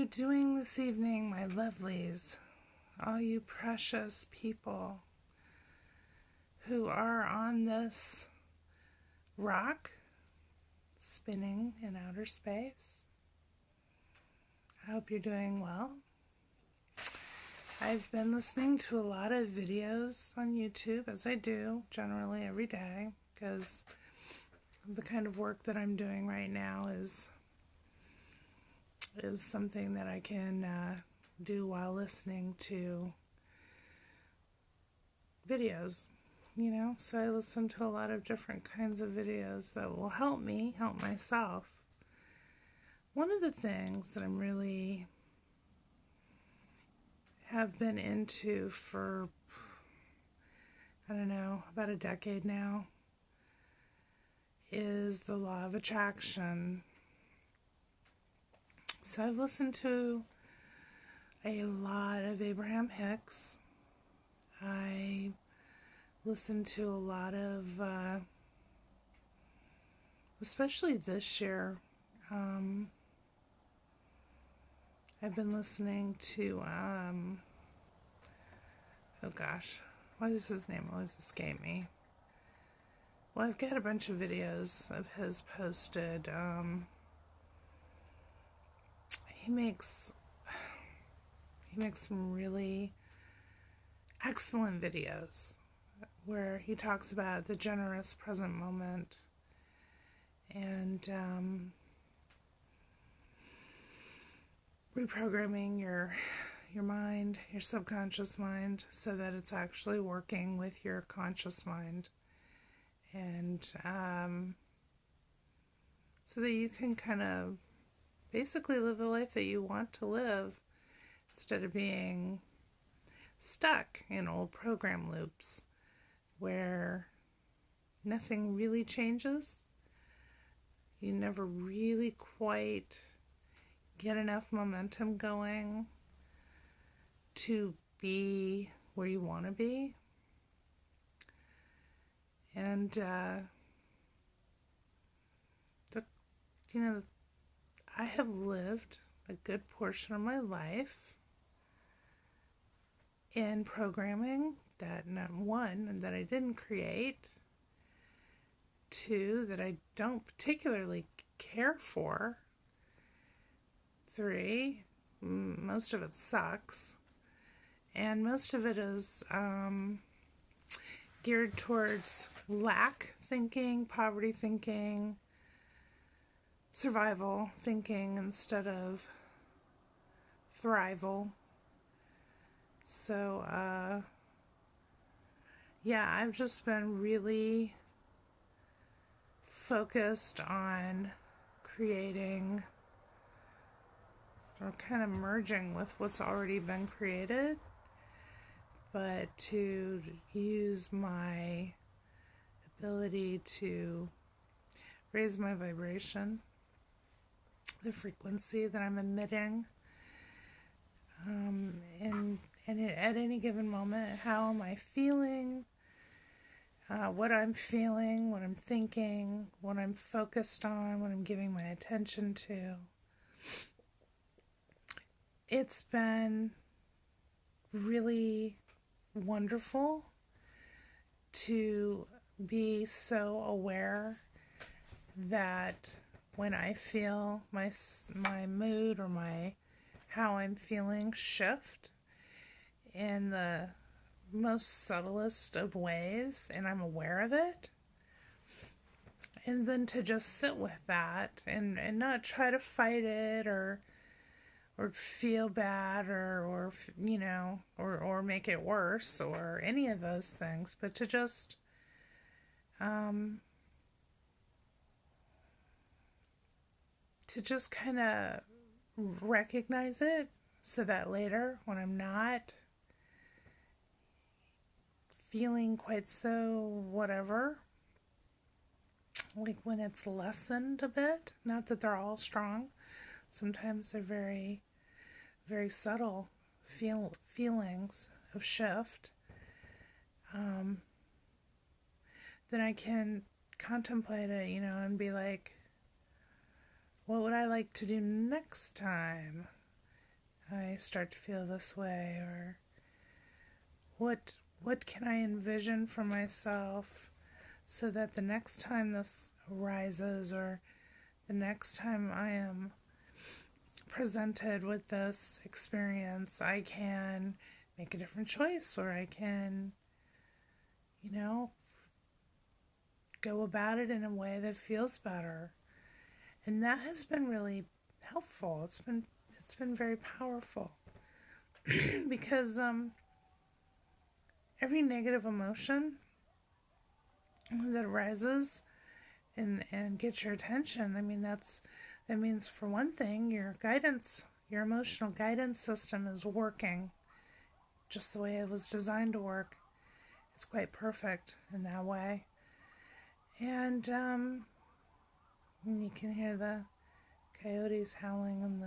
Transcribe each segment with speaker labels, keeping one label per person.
Speaker 1: you doing this evening, my lovelies? All you precious people who are on this rock spinning in outer space. I hope you're doing well. I've been listening to a lot of videos on YouTube, as I do generally every day, because the kind of work that I'm doing right now is something that I can do while listening to videos, so I listen to a lot of different kinds of videos that will help me help myself. One of the things that I'm really have been into for, about a decade now is the law of attraction. So I've listened to a lot of Abraham Hicks. I listened to a lot of, especially this year, I've been listening to, what is his name? Always escape me. Well, I've got a bunch of videos of his posted. He makes some really excellent videos where he talks about the generous present moment and reprogramming your mind, your subconscious mind, so that it's actually working with your conscious mind, and so that you can kind of basically live the life that you want to live instead of being stuck in old program loops where nothing really changes. You never really quite get enough momentum going to be where you want to be. And, I have lived a good portion of my life in programming that, one, that I didn't create, two, that I don't particularly care for, three, most of it sucks, and most of it is geared towards lack thinking, poverty thinking, survival thinking instead of thrival. So, I've just been really focused on creating or kind of merging with what's already been created, but to use my ability to raise my vibration, the frequency that I'm emitting, and at any given moment, how am I feeling, what I'm feeling, what I'm thinking, what I'm focused on, what I'm giving my attention to. It's been really wonderful to be so aware that when I feel my mood or how I'm feeling shift in the most subtlest of ways, and I'm aware of it, and then to just sit with that and not try to fight it or feel bad or make it worse or any of those things, but to just kind of recognize it, so that later when I'm not feeling quite so whatever, like when it's lessened a bit, not that they're all strong, sometimes they're very, very subtle feelings of shift, then I can contemplate it, and be like, what would I like to do next time? I start to feel this way, or what can I envision for myself so that the next time this arises, or the next time I am presented with this experience, I can make a different choice, or I can, go about it in a way that feels better. And that has been really helpful. It's been very powerful because every negative emotion that arises and gets your attention, that means, for one thing, your emotional guidance system is working just the way it was designed to work. It's quite perfect in that way. And you can hear the coyotes howling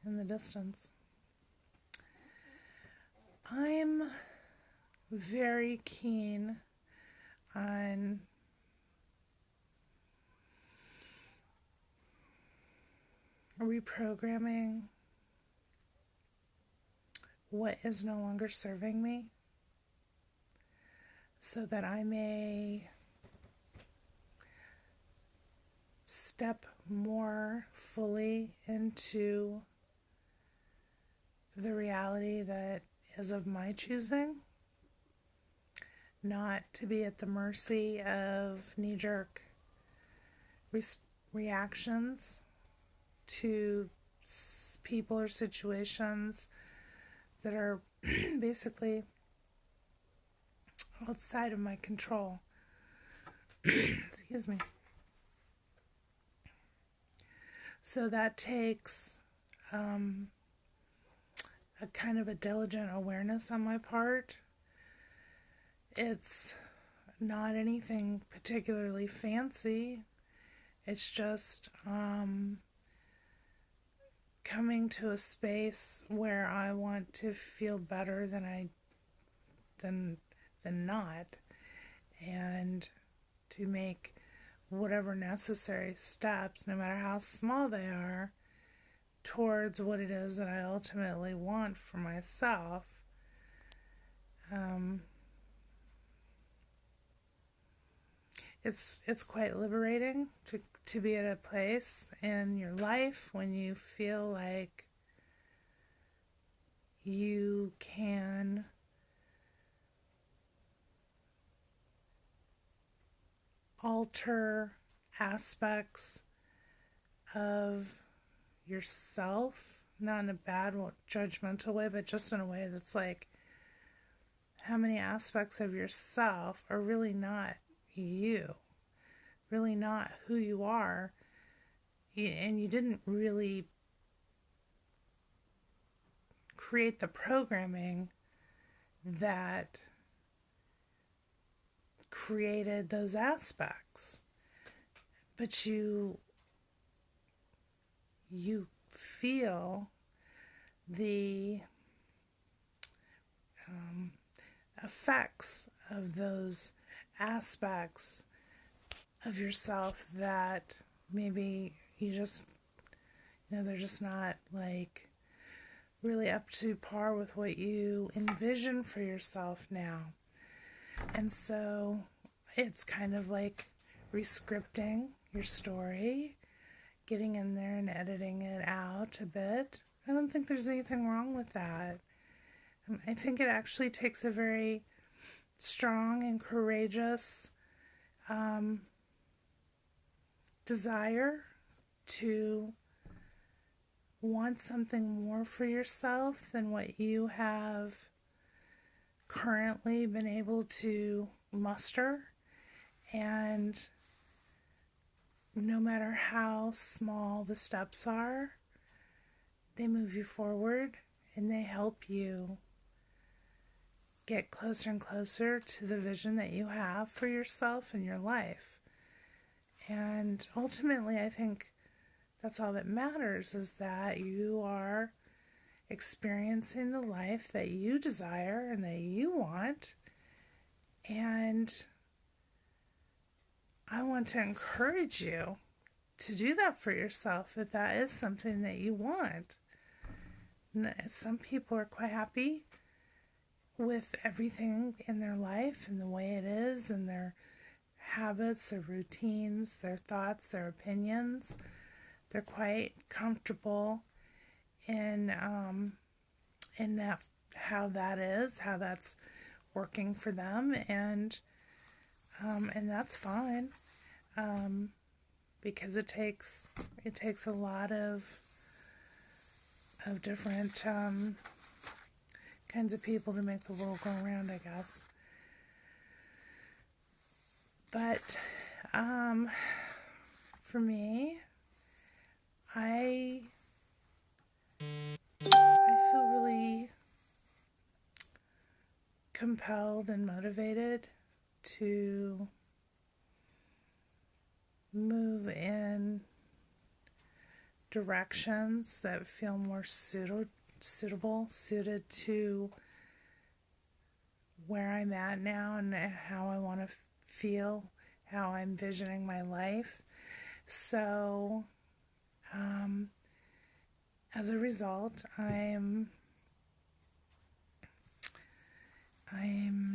Speaker 1: in the distance. I'm very keen on reprogramming what is no longer serving me, so that I may step more fully into the reality that is of my choosing, not to be at the mercy of knee-jerk reactions to people or situations that are basically outside of my control. Excuse me. So that takes a kind of a diligent awareness on my part. It's not anything particularly fancy. It's just coming to a space where I want to feel better than not, and to make whatever necessary steps, no matter how small they are, towards what it is that I ultimately want for myself. It's quite liberating to be at a place in your life when you feel like you can alter aspects of yourself, not in a bad, judgmental way, but just in a way that's like, how many aspects of yourself are really not you, really not who you are, and you didn't really create the programming that created those aspects, but you feel the effects of those aspects of yourself that maybe you just, they're just not like really up to par with what you envision for yourself now. And so it's kind of like rescripting your story, getting in there and editing it out a bit. I don't think there's anything wrong with that. I think it actually takes a very strong and courageous desire to want something more for yourself than what you have currently been able to muster. And no matter how small the steps are, they move you forward and they help you get closer and closer to the vision that you have for yourself and your life. And ultimately, I think that's all that matters, is that you are experiencing the life that you desire and that you want. And I want to encourage you to do that for yourself if that is something that you want. Some people are quite happy with everything in their life and the way it is, and their habits, their routines, their thoughts, their opinions. They're quite comfortable in that, how that is, how that's working for them, and that's fine, because it takes a lot of different kinds of people to make the world go around, I guess. But for me, I feel really compelled and motivated to move in directions that feel more suited to where I'm at now and how I want to feel, how I'm visioning my life. So, as a result, I'm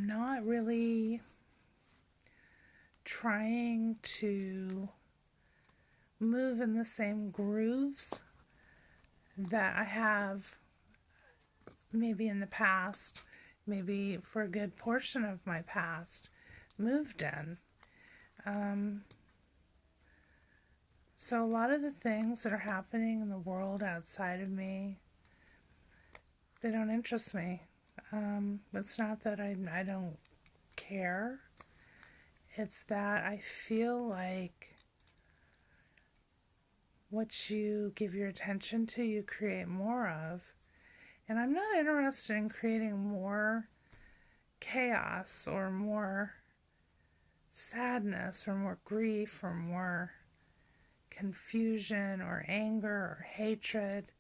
Speaker 1: not really trying to move in the same grooves that I have maybe in the past, maybe for a good portion of my past, moved in. So a lot of the things that are happening in the world outside of me, they don't interest me. It's not that I don't care. It's that I feel like what you give your attention to, you create more of. And I'm not interested in creating more chaos or more sadness or more grief or more confusion or anger or hatred.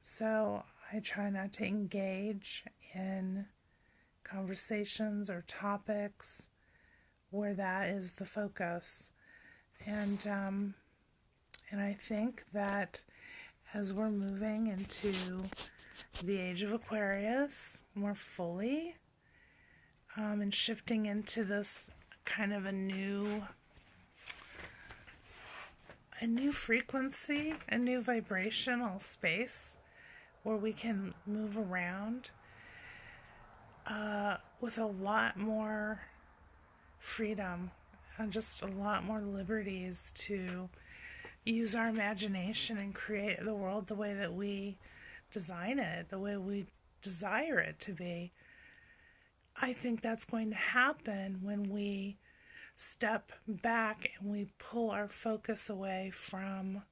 Speaker 1: So I try not to engage in conversations or topics where that is the focus. And I think that as we're moving into the age of Aquarius more fully, and shifting into this kind of a new frequency, a new vibrational space where we can move around with a lot more freedom and just a lot more liberties to use our imagination and create the world the way that we design it, the way we desire it to be. I think that's going to happen when we step back and we pull our focus away from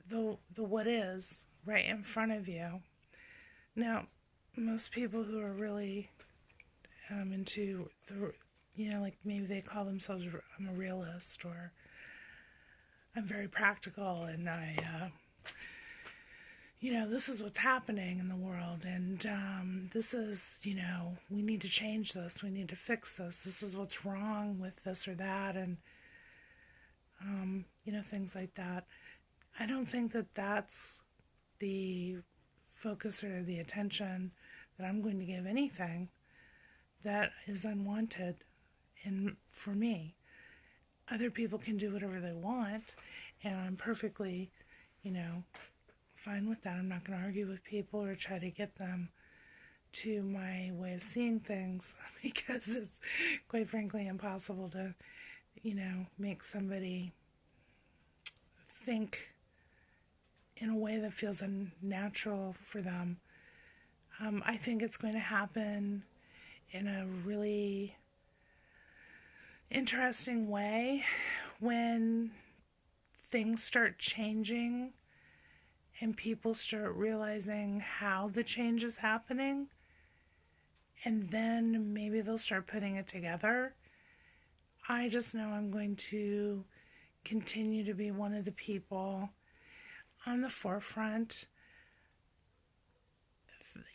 Speaker 1: the what is right in front of you. Now, most people who are really into the, like maybe they call themselves, I'm a realist, or I'm very practical, and I this is what's happening in the world, and this is, we need to change this, we need to fix this, this is what's wrong with this or that, and, things like that. I don't think that that's the focus or the attention that I'm going to give anything that is unwanted for me. Other people can do whatever they want, and I'm perfectly, fine with that. I'm not going to argue with people or try to get them to my way of seeing things, because it's quite frankly impossible to, make somebody think in a way that feels unnatural for them. I think it's going to happen in a really interesting way when things start changing and people start realizing how the change is happening, and then maybe they'll start putting it together. I just know I'm going to continue to be one of the people on the forefront,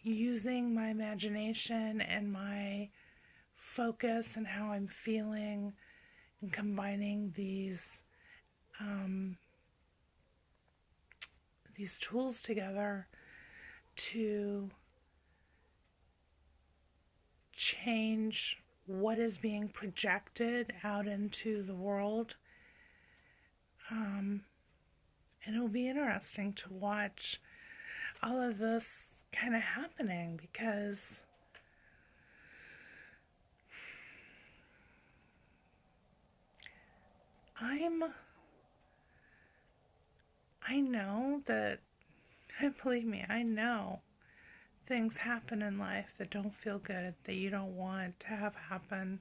Speaker 1: using my imagination and my focus and how I'm feeling and combining these tools together to change what is being projected out into the world. And it'll be interesting to watch all of this kind of happening, because I know that, believe me, I know things happen in life that don't feel good, that you don't want to have happen.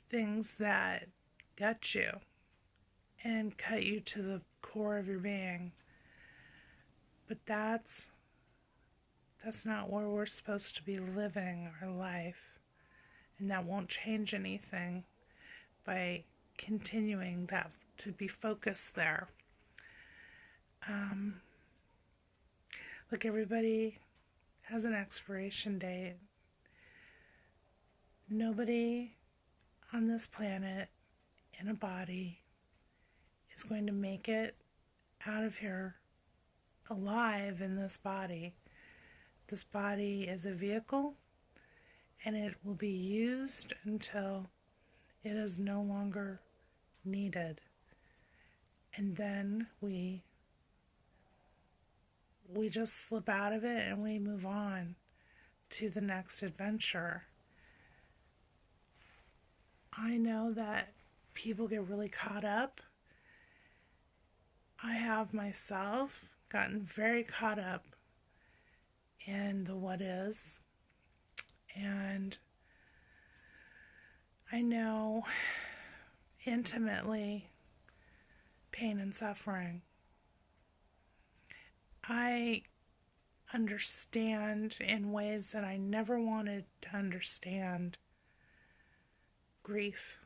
Speaker 1: Things that gut you and cut you to the core of your being. But that's not where we're supposed to be living our life. And that won't change anything by continuing that to be focused there. Look, everybody has an expiration date. Nobody on this planet in a body is going to make it out of here alive in this body. This body is a vehicle, and it will be used until it is no longer needed. And then we just slip out of it and we move on to the next adventure. I know that people get really caught up. I have myself gotten very caught up in the what is. And I know intimately pain and suffering. I understand in ways that I never wanted to understand grief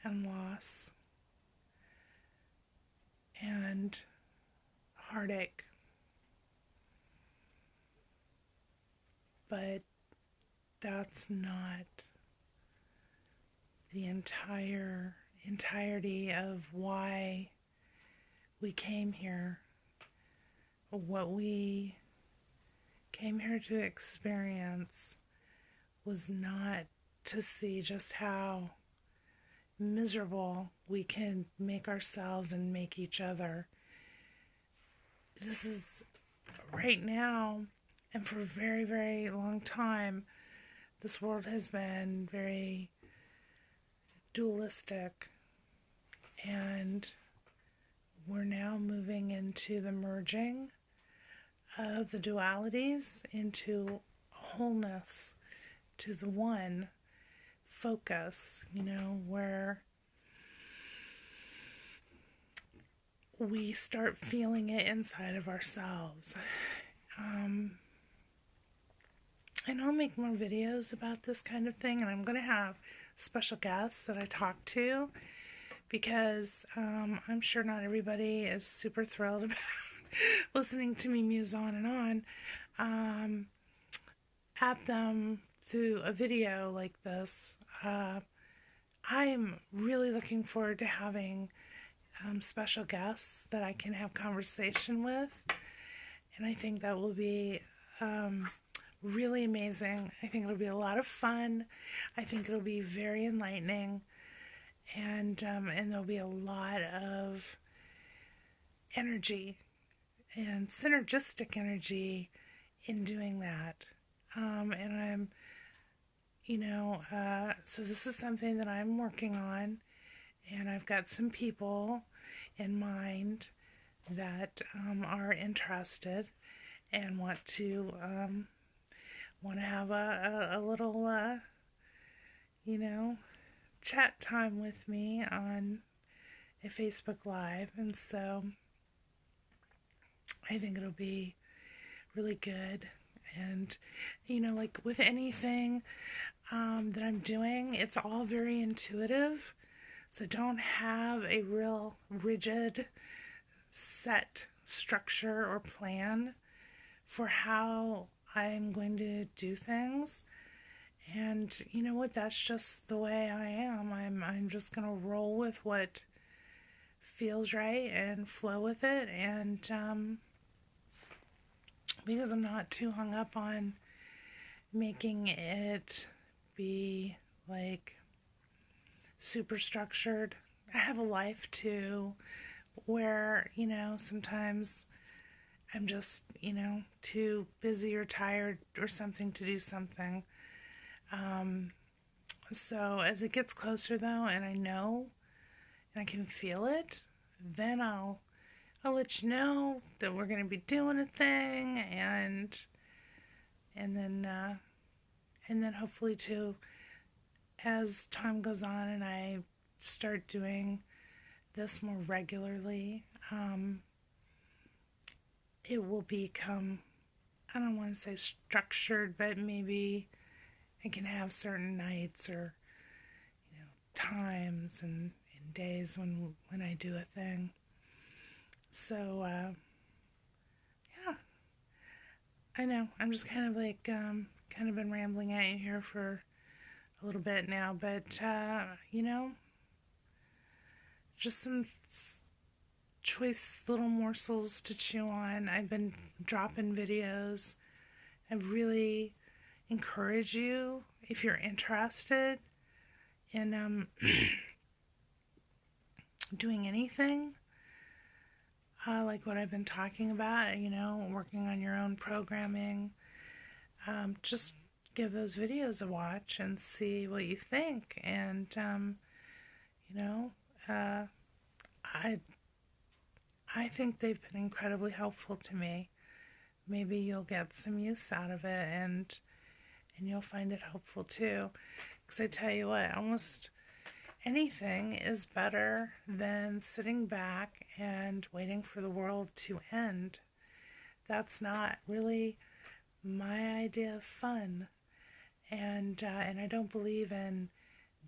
Speaker 1: and loss and heartache. But that's not the entirety of why we came here. What we came here to experience was not to see just how miserable we can make ourselves and make each other. This is right now, and for a very, very long time, this world has been very dualistic, and we're now moving into the merging of the dualities into wholeness, to the one focus, where we start feeling it inside of ourselves. And I'll make more videos about this kind of thing, and I'm going to have special guests that I talk to, because I'm sure not everybody is super thrilled about listening to me muse on and on at them through a video like this. I'm really looking forward to having special guests that I can have conversation with, and I think that will be really amazing. I think it'll be a lot of fun. I think it'll be very enlightening, and there'll be a lot of energy and synergistic energy in doing that. And I'm, so this is something that I'm working on, and I've got some people in mind that are interested and want to have a little, chat time with me on a Facebook Live. And so I think it'll be really good. And, like with anything that I'm doing, it's all very intuitive. So don't have a real rigid set structure or plan for how I'm going to do things. And you know what? That's just the way I am. I'm just gonna roll with what feels right and flow with it. And because I'm not too hung up on making it be like super structured. I have a life too where, sometimes I'm just, too busy or tired or something to do something. So as it gets closer though, and I know and I can feel it, then I'll let you know that we're gonna be doing a thing, and then hopefully too, as time goes on and I start doing this more regularly, it will become, I don't want to say structured, but maybe I can have certain nights or times and days when I do a thing. So yeah, I know I'm just kind of like kind of been rambling at you here for a little bit now, but just some choice little morsels to chew on. I've been dropping videos. I really encourage you, if you're interested in doing anything like what I've been talking about, working on your own programming, just give those videos a watch and see what you think. And I think they've been incredibly helpful to me. Maybe you'll get some use out of it, and you'll find it helpful too. Because I tell you what, almost anything is better than sitting back and waiting for the world to end. That's not really my idea of fun. And I don't believe in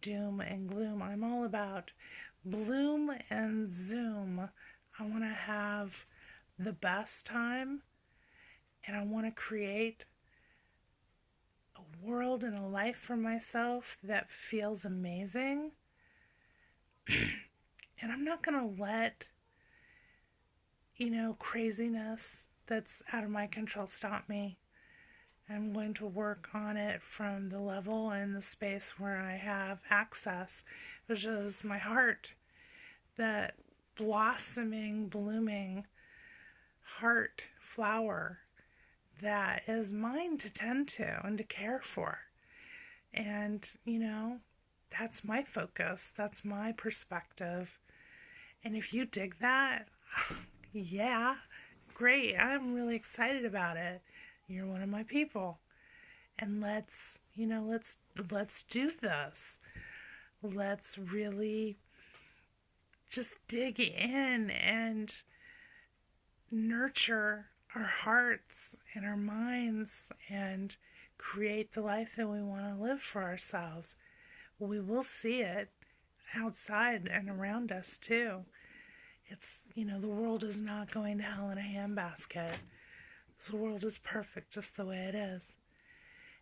Speaker 1: doom and gloom. I'm all about bloom and zoom. I want to have the best time, and I want to create a world and a life for myself that feels amazing. And I'm not going to let, craziness that's out of my control stop me. I'm going to work on it from the level and the space where I have access, which is my heart, that blossoming, blooming heart flower that is mine to tend to and to care for. And, that's my focus. That's my perspective. And if you dig that, yeah, great. I'm really excited about it. You're one of my people. And let's do this. Let's really just dig in and nurture our hearts and our minds and create the life that we want to live for ourselves. We will see it outside and around us too. It's, the world is not going to hell in a handbasket. This world is perfect just the way it is.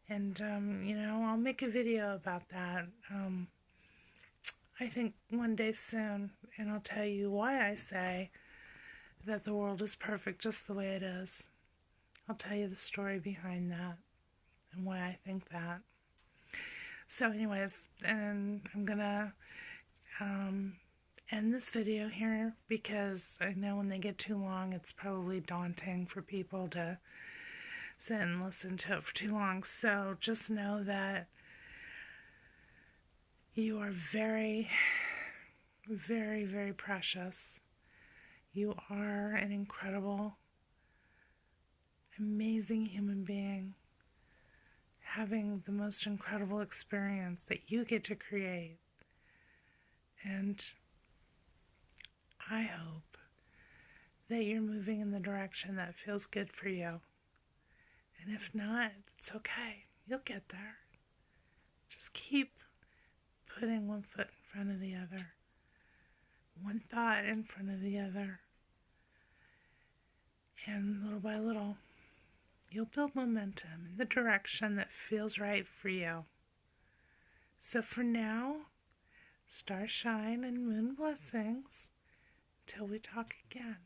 Speaker 1: And, I'll make a video about that. I think one day soon, and I'll tell you why I say that the world is perfect just the way it is. I'll tell you the story behind that and why I think that. So anyways, and I'm gonna end this video here because I know when they get too long, it's probably daunting for people to sit and listen to it for too long. So just know that you are very, very, very precious. You are an incredible, amazing human being, having the most incredible experience that you get to create. And I hope that you're moving in the direction that feels good for you. And if not, it's okay. You'll get there. Just keep putting one foot in front of the other, one thought in front of the other. And little by little, you'll build momentum in the direction that feels right for you. So for now, star shine and moon blessings till we talk again.